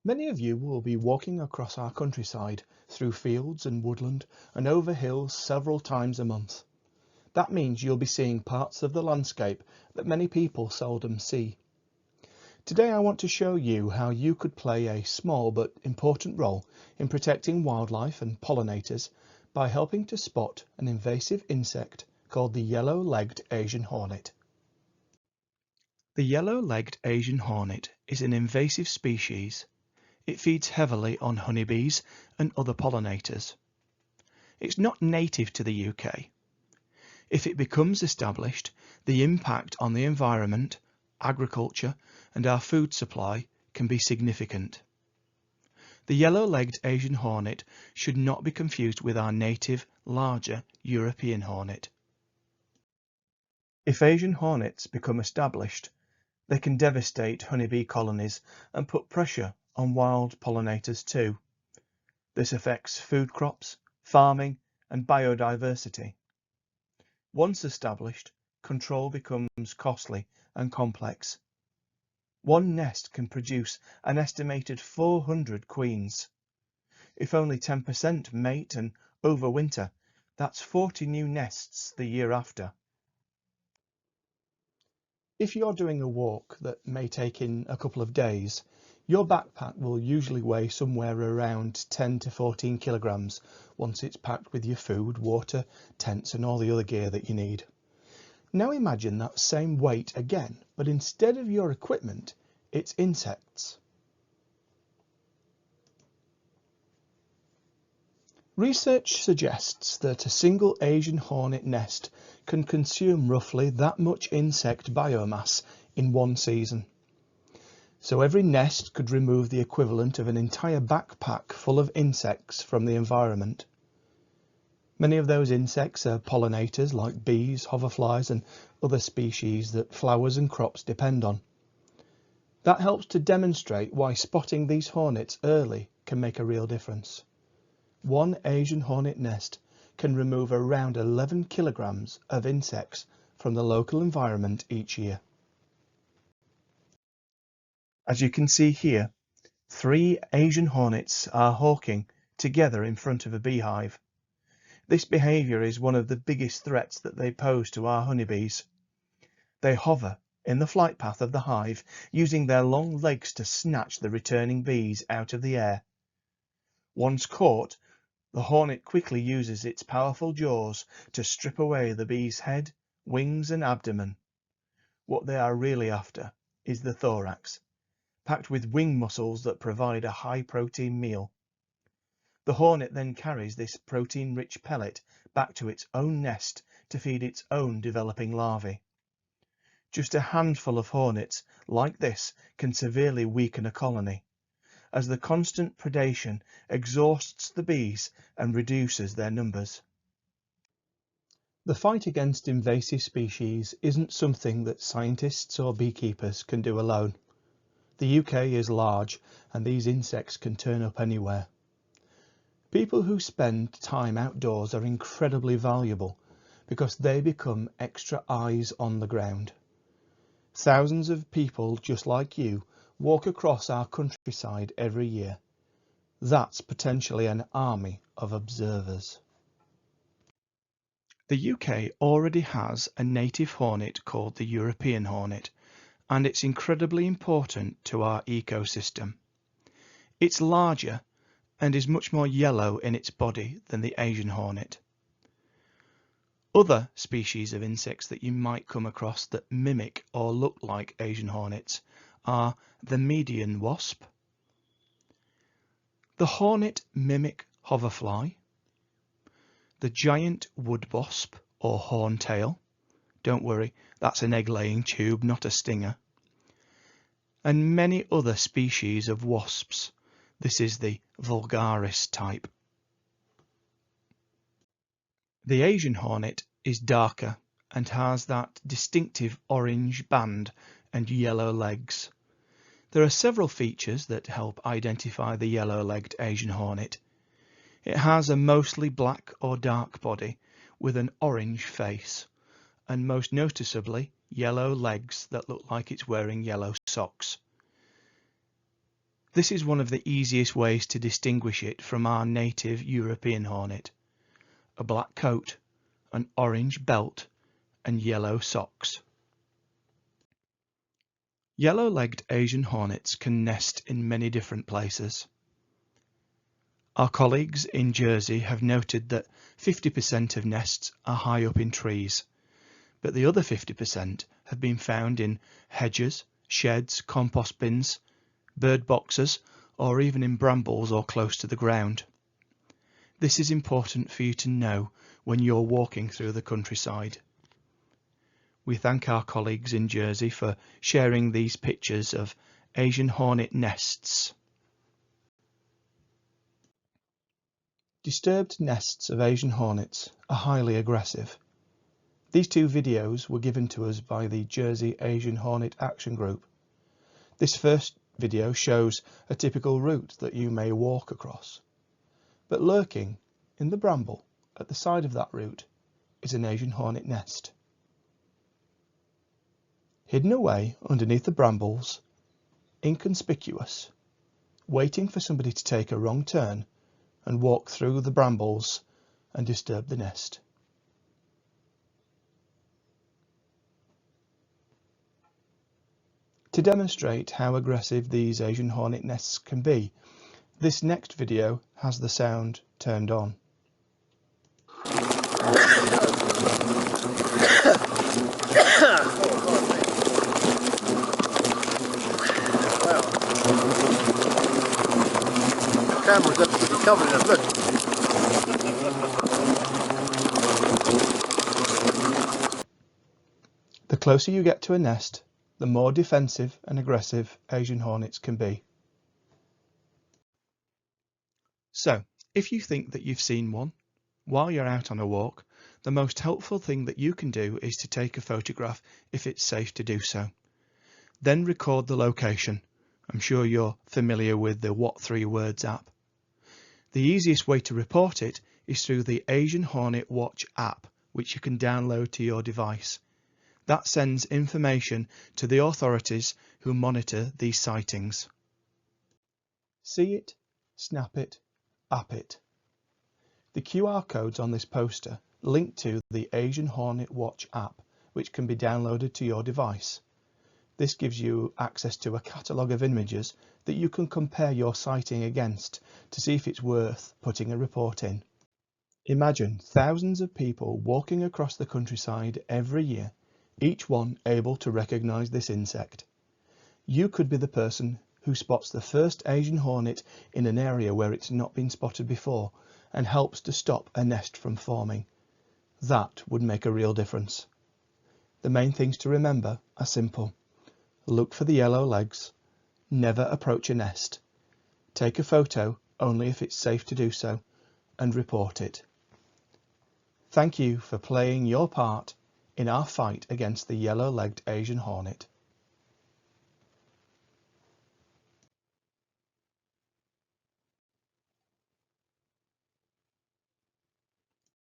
Many of you will be walking across our countryside, through fields and woodland and over hills several times a month. That means you'll be seeing parts of the landscape that many people seldom see. Today I want to show you how you could play a small but important role in protecting wildlife and pollinators by helping to spot an invasive insect called the yellow-legged Asian hornet. The yellow-legged Asian hornet is an invasive species. It feeds heavily on honeybees and other pollinators. It's not native to the UK. If it becomes established, the impact on the environment, agriculture, and our food supply can be significant. The yellow-legged Asian hornet should not be confused with our native, larger European hornet. If Asian hornets become established, they can devastate honeybee colonies and put pressure on wild pollinators too. This affects food crops, farming, and biodiversity. Once established, control becomes costly and complex. One nest can produce an estimated 400 queens. If only 10% mate and overwinter, that's 40 new nests the year after. If you're doing a walk that may take in a couple of days, your backpack will usually weigh somewhere around 10 to 14 kilograms once it's packed with your food, water, tents and all the other gear that you need. Now imagine that same weight again, but instead of your equipment, it's insects. Research suggests that a single Asian hornet nest can consume roughly that much insect biomass in one season. So every nest could remove the equivalent of an entire backpack full of insects from the environment. Many of those insects are pollinators like bees, hoverflies and other species that flowers and crops depend on. That helps to demonstrate why spotting these hornets early can make a real difference. One Asian hornet nest can remove around 11 kilograms of insects from the local environment each year. As you can see here, 3 Asian hornets are hawking together in front of a beehive. This behaviour is one of the biggest threats that they pose to our honeybees. They hover in the flight path of the hive, using their long legs to snatch the returning bees out of the air. Once caught, the hornet quickly uses its powerful jaws to strip away the bee's head, wings and abdomen. What they are really after is the thorax, packed with wing muscles that provide a high-protein meal. The hornet then carries this protein-rich pellet back to its own nest to feed its own developing larvae. Just a handful of hornets like this can severely weaken a colony, as the constant predation exhausts the bees and reduces their numbers. The fight against invasive species isn't something that scientists or beekeepers can do alone. The UK is large and these insects can turn up anywhere. People who spend time outdoors are incredibly valuable because they become extra eyes on the ground. Thousands of people just like you walk across our countryside every year. That's potentially an army of observers. The UK already has a native hornet called the European hornet, and it's incredibly important to our ecosystem. It's larger and is much more yellow in its body than the Asian hornet. Other species of insects that you might come across that mimic or look like Asian hornets are the median wasp, the hornet mimic hoverfly, the giant wood wasp or horntail. Don't worry, that's an egg-laying tube, not a stinger. And many other species of wasps. This is the vulgaris type. The Asian hornet is darker and has that distinctive orange band and yellow legs. There are several features that help identify the yellow-legged Asian hornet. It has a mostly black or dark body with an orange face, and most noticeably yellow legs that look like it's wearing yellow socks. This is one of the easiest ways to distinguish it from our native European hornet. A black coat, an orange belt and yellow socks. Yellow-legged Asian hornets can nest in many different places. Our colleagues in Jersey have noted that 50% of nests are high up in trees, but the other 50% have been found in hedges, sheds, compost bins, bird boxes, or even in brambles or close to the ground. This is important for you to know when you're walking through the countryside. We thank our colleagues in Jersey for sharing these pictures of Asian hornet nests. Disturbed nests of Asian hornets are highly aggressive. These two videos were given to us by the Jersey Asian Hornet Action Group. This first video shows a typical route that you may walk across. But lurking in the bramble at the side of that route is an Asian hornet nest. Hidden away underneath the brambles, inconspicuous, waiting for somebody to take a wrong turn and walk through the brambles and disturb the nest. To demonstrate how aggressive these Asian hornet nests can be, this next video has the sound turned on. Camera's absolutely covered in it, look. The closer you get to a nest, the more defensive and aggressive Asian hornets can be. So, if you think that you've seen one, while you're out on a walk, the most helpful thing that you can do is to take a photograph if it's safe to do so. Then record the location. I'm sure you're familiar with the What 3 Words app. The easiest way to report it is through the Asian Hornet Watch app, which you can download to your device. That sends information to the authorities who monitor these sightings. See it, snap it, app it. The QR codes on this poster link to the Asian Hornet Watch app, which can be downloaded to your device. This gives you access to a catalogue of images that you can compare your sighting against to see if it's worth putting a report in. Imagine thousands of people walking across the countryside every year, each one able to recognise this insect. You could be the person who spots the first Asian hornet in an area where it's not been spotted before and helps to stop a nest from forming. That would make a real difference. The main things to remember are simple. Look for the yellow legs. Never approach a nest. Take a photo only if it's safe to do so, and report it. Thank you for playing your part in our fight against the yellow-legged Asian hornet.